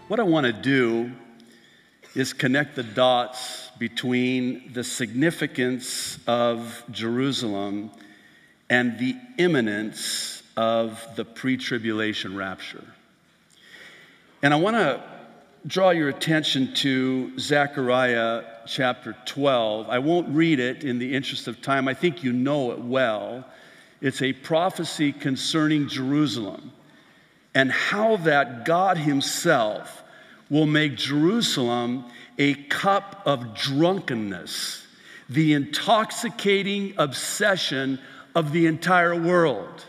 What I want to do is connect the dots between the significance of Jerusalem and the imminence of the pre-tribulation rapture. And I want to draw your attention to Zechariah chapter 12. I won't read it in the interest of time. I think you know it well. It's a prophecy concerning Jerusalem and how that God himself will make Jerusalem a cup of drunkenness, the intoxicating obsession of the entire world.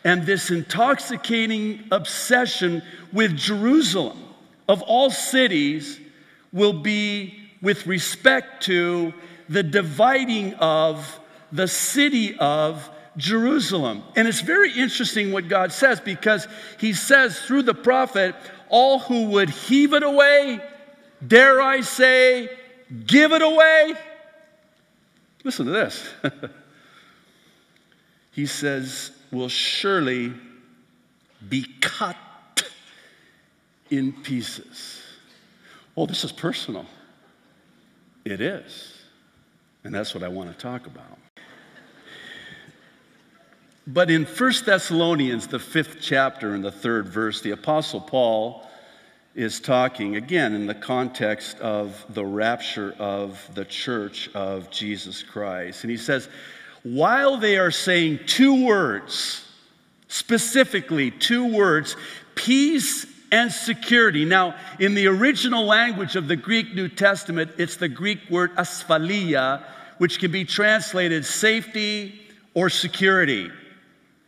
And this intoxicating obsession with Jerusalem, of all cities, will be with respect to the dividing of the city of Jerusalem. And it's very interesting what God says, because he says through the prophet, all who would heave it away, dare I say, give it away. Listen to this. He says, will surely be cut in pieces. Oh, this is personal. It is. And that's what I want to talk about. But in 1 Thessalonians, the 5th chapter and the 3rd verse, the Apostle Paul is talking, again, in the context of the rapture of the church of Jesus Christ. And he says, while they are saying two words, specifically two words, peace and security. Now, in the original language of the Greek New Testament, it's the Greek word asphalia, which can be translated safety or security.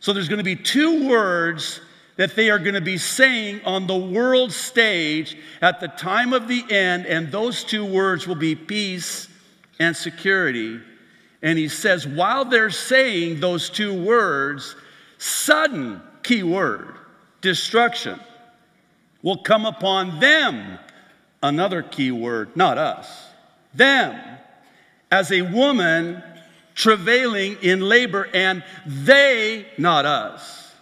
So there's going to be two words that they are going to be saying on the world stage at the time of the end, and those two words will be peace and security. And he says, while they're saying those two words, sudden, key word, destruction will come upon them. Another key word, not us, them, as a woman travailing in labor, and they, not us,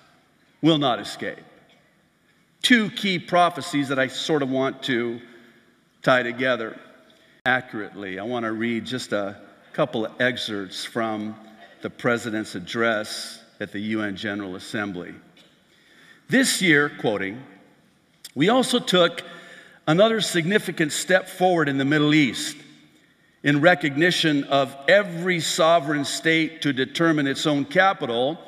will not escape. Two key prophecies that I sort of want to tie together accurately. I want to read just a couple of excerpts from the President's address at the UN General Assembly. This year, quoting, we also took another significant step forward in the Middle East in recognition of every sovereign state to determine its own capital.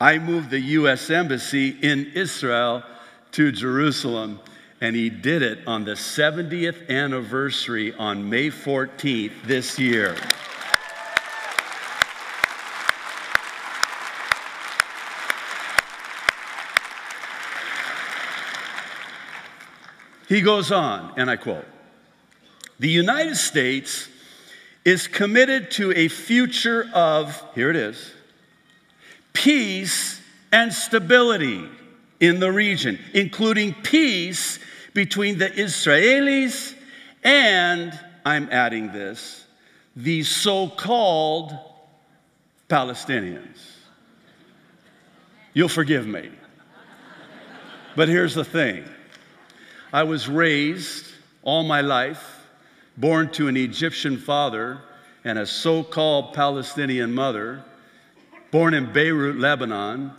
I moved the U.S. Embassy in Israel to Jerusalem, and he did it on the 70th anniversary on May 14th this year. He goes on, and I quote, the United States is committed to a future of, here it is, peace and stability in the region, including peace between the Israelis and, I'm adding this, the so-called Palestinians. You'll forgive me. But here's the thing. I was raised all my life, born to an Egyptian father and a so-called Palestinian mother, born in Beirut, Lebanon,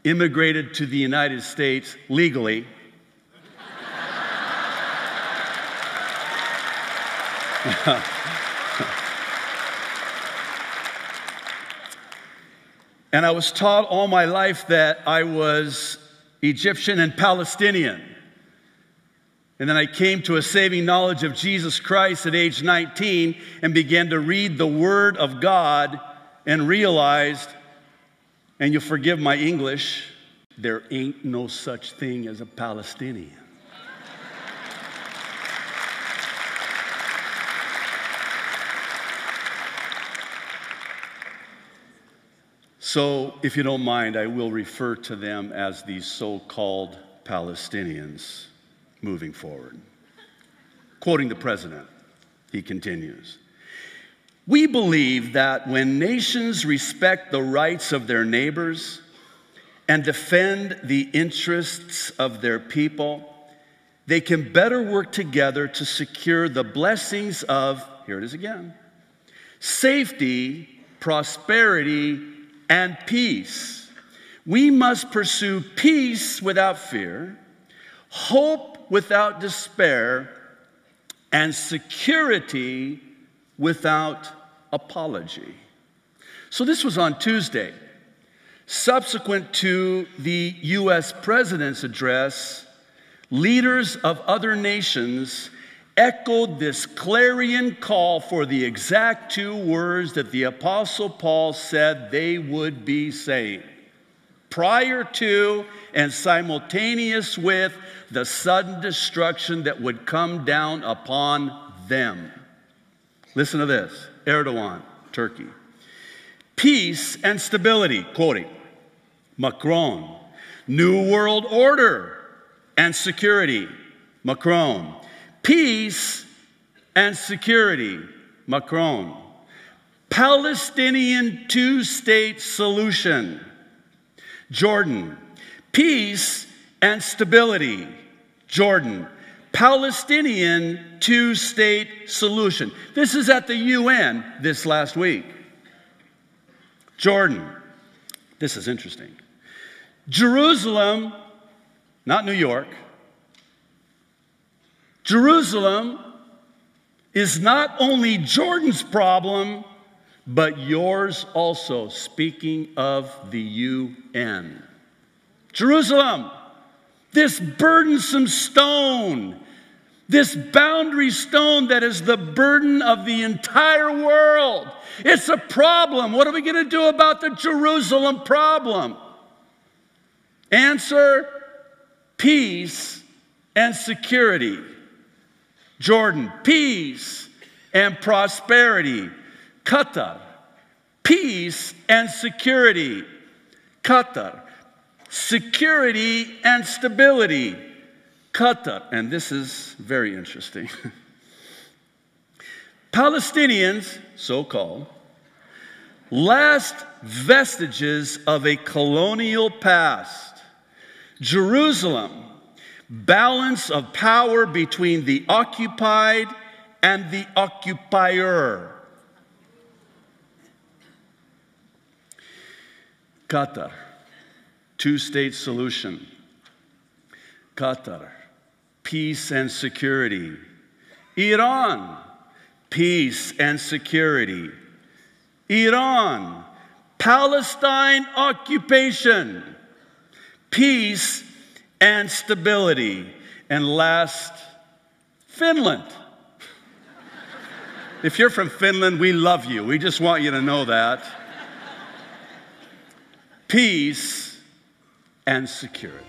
immigrated to the United States legally. And I was taught all my life that I was Egyptian and Palestinian. And then I came to a saving knowledge of Jesus Christ at age 19 and began to read the Word of God and realized, and you'll forgive my English, there ain't no such thing as a Palestinian. So, if you don't mind, I will refer to them as the so-called Palestinians moving forward. Quoting the president, he continues, we believe that when nations respect the rights of their neighbors and defend the interests of their people, they can better work together to secure the blessings of, here it is again, safety, prosperity, and peace. We must pursue peace without fear, hope without despair, and security without apology. So this was on Tuesday. Subsequent to the U.S. President's address, leaders of other nations echoed this clarion call for the exact 2 words that the Apostle Paul said they would be saying prior to and simultaneous with the sudden destruction that would come down upon them. Listen to this. Erdogan, Turkey. Peace and stability, quoting Macron. New world order and security, Macron. Peace and security, Macron. Palestinian 2-state solution, Jordan. Peace and stability, Jordan. Palestinian 2-state solution. This is at the UN this last week. Jordan. This is interesting. Jerusalem, not New York. Jerusalem is not only Jordan's problem, but yours also, speaking of the UN. Jerusalem, this burdensome stone, this boundary stone that is the burden of the entire world. It's a problem. What are we going to do about the Jerusalem problem? Answer, peace and security. Jordan, peace and prosperity. Qatar, peace and security. Qatar, security and stability. Qatar, and this is very interesting. Palestinians, so-called, last vestiges of a colonial past. Jerusalem, balance of power between the occupied and the occupier. Qatar, 2-state solution. Qatar, peace and security. Iran, peace and security. Iran, Palestine occupation, peace and stability. And last, Finland. If you're from Finland, we love you. We just want you to know that. Peace and security.